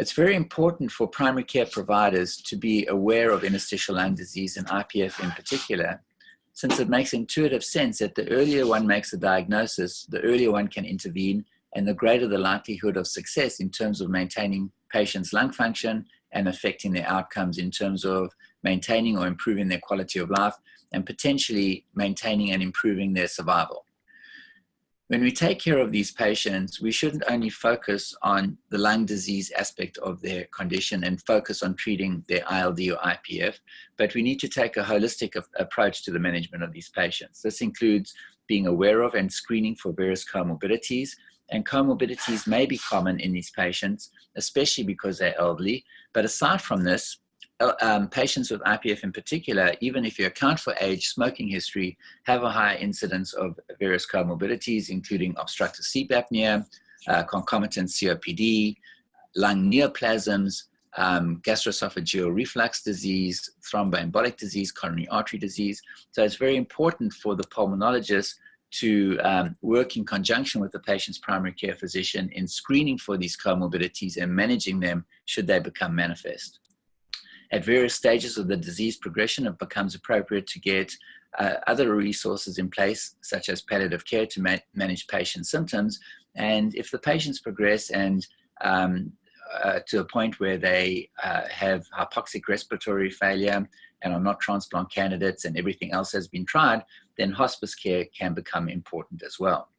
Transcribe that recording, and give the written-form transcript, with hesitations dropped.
It's very important for primary care providers to be aware of interstitial lung disease and IPF in particular, since it makes intuitive sense that the earlier one makes a diagnosis, the earlier one can intervene, and the greater the likelihood of success in terms of maintaining patients' lung function and affecting their outcomes in terms of maintaining or improving their quality of life and potentially maintaining and improving their survival. When we take care of these patients, we shouldn't only focus on the lung disease aspect of their condition and focus on treating their ILD or IPF, but we need to take a holistic approach to the management of these patients. This includes being aware of and screening for various comorbidities, and comorbidities may be common in these patients, especially because they're elderly. But aside from this, patients with IPF in particular, even if you account for age, smoking history, have a higher incidence of various comorbidities, including obstructive sleep apnea, concomitant COPD, lung neoplasms, gastroesophageal reflux disease, thromboembolic disease, coronary artery disease. So it's very important for the pulmonologist to work in conjunction with the patient's primary care physician in screening for these comorbidities and managing them should they become manifest. At various stages of the disease progression, it becomes appropriate to get other resources in place, such as palliative care to manage patient symptoms. And if the patients progress and to a point where they have hypoxic respiratory failure and are not transplant candidates and everything else has been tried, then hospice care can become important as well.